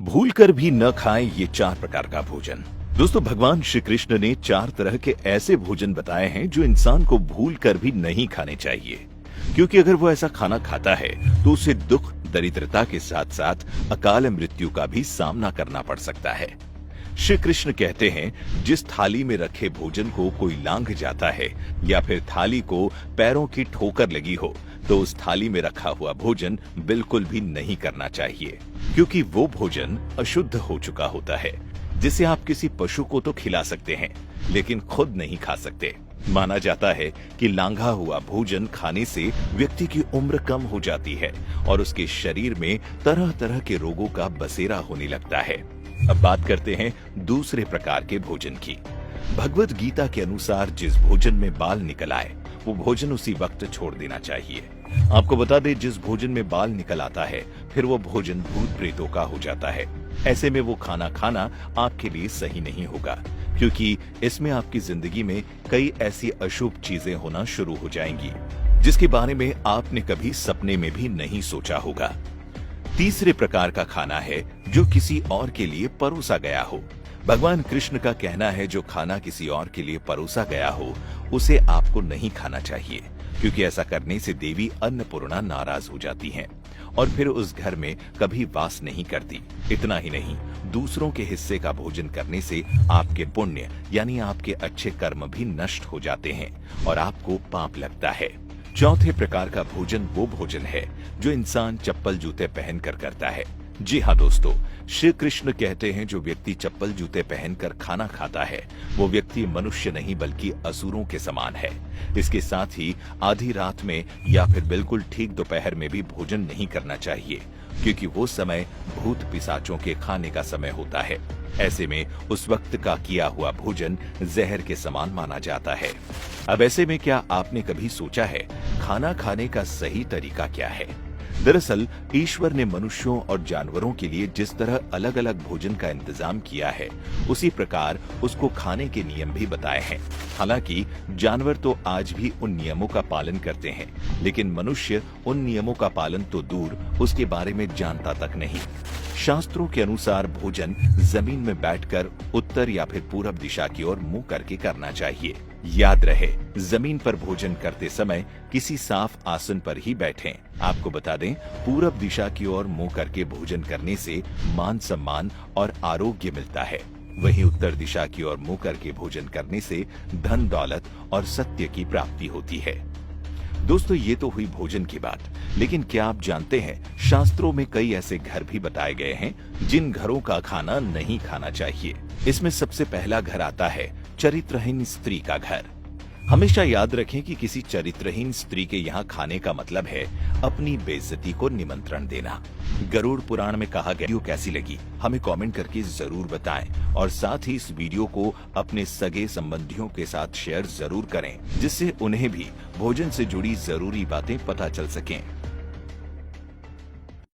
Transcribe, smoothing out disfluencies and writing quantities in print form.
भूल कर भी न खाएं ये 4 प्रकार का भोजन। दोस्तों, भगवान श्री कृष्ण ने 4 तरह के ऐसे भोजन बताए हैं जो इंसान को भूल कर भी नहीं खाने चाहिए, क्योंकि अगर वो ऐसा खाना खाता है तो उसे दुख, दरिद्रता के साथ साथ अकाल मृत्यु का भी सामना करना पड़ सकता है। श्री कृष्ण कहते हैं, जिस थाली में रखे भोजन को कोई लांघ जाता है या फिर थाली को पैरों की ठोकर लगी हो तो उस थाली में रखा हुआ भोजन बिल्कुल भी नहीं करना चाहिए, क्योंकि वो भोजन अशुद्ध हो चुका होता है, जिसे आप किसी पशु को तो खिला सकते हैं लेकिन खुद नहीं खा सकते। माना जाता है कि लांघा हुआ भोजन खाने से व्यक्ति की उम्र कम हो जाती है और उसके शरीर में तरह तरह के रोगों का बसेरा होने लगता है। अब बात करते हैं दूसरे प्रकार के भोजन की। भगवत गीता के अनुसार जिस भोजन में बाल निकल आए वो भोजन उसी वक्त छोड़ देना चाहिए। आपको बता दें, जिस भोजन में बाल निकल आता है फिर वो भोजन भूत प्रेतों का हो जाता है। ऐसे में वो खाना खाना आपके लिए सही नहीं होगा, क्योंकि इसमें आपकी जिंदगी में कई ऐसी अशुभ चीजें होना शुरू हो जाएंगी जिसके बारे में आपने कभी सपने में भी नहीं सोचा होगा। तीसरे प्रकार का खाना है जो किसी और के लिए परोसा गया हो। भगवान कृष्ण का कहना है, जो खाना किसी और के लिए परोसा गया हो उसे आपको नहीं खाना चाहिए, क्योंकि ऐसा करने से देवी अन्नपूर्णा नाराज हो जाती हैं और फिर उस घर में कभी वास नहीं करती। इतना ही नहीं, दूसरों के हिस्से का भोजन करने से आपके पुण्य यानी आपके अच्छे कर्म भी नष्ट हो जाते हैं और आपको पाप लगता है। चौथे प्रकार का भोजन वो भोजन है जो इंसान चप्पल जूते पहनकर करता है। जी हाँ दोस्तों, श्री कृष्ण कहते हैं, जो व्यक्ति चप्पल जूते पहनकर खाना खाता है वो व्यक्ति मनुष्य नहीं बल्कि असुरों के समान है। इसके साथ ही आधी रात में या फिर बिल्कुल ठीक दोपहर में भी भोजन नहीं करना चाहिए, क्योंकि वो समय भूत पिशाचों के खाने का समय होता है। ऐसे में उस वक्त का किया हुआ भोजन जहर के समान माना जाता है। अब ऐसे में क्या आपने कभी सोचा है खाना खाने का सही तरीका क्या है? दरअसल ईश्वर ने मनुष्यों और जानवरों के लिए जिस तरह अलग अलग भोजन का इंतजाम किया है, उसी प्रकार उसको खाने के नियम भी बताए हैं। हालांकि जानवर तो आज भी उन नियमों का पालन करते हैं, लेकिन मनुष्य उन नियमों का पालन तो दूर, उसके बारे में जानता तक नहीं। शास्त्रों के अनुसार भोजन जमीन में बैठकर उत्तर या फिर पूरब दिशा की ओर मुंह करके करना चाहिए। याद रहे, जमीन पर भोजन करते समय किसी साफ आसन पर ही बैठें। आपको बता दें, पूरब दिशा की ओर मुंह करके भोजन करने से मान सम्मान और आरोग्य मिलता है। वहीं उत्तर दिशा की ओर मुंह करके भोजन करने से धन दौलत और सत्य की प्राप्ति होती है। दोस्तों, ये तो हुई भोजन की बात, लेकिन क्या आप जानते हैं शास्त्रों में कई ऐसे घर भी बताए गए हैं जिन घरों का खाना नहीं खाना चाहिए। इसमें सबसे पहला घर आता है चरित्रहीन स्त्री का घर। हमेशा याद रखें कि किसी चरित्रहीन स्त्री के यहाँ खाने का मतलब है अपनी बेइज्जती को निमंत्रण देना। गरुड़ पुराण में कहा गया, वीडियो कैसी लगी हमें कमेंट करके जरूर बताएं और साथ ही इस वीडियो को अपने सगे संबंधियों के साथ शेयर जरूर करें, जिससे उन्हें भी भोजन से जुड़ी जरूरी बातें पता चल सकें।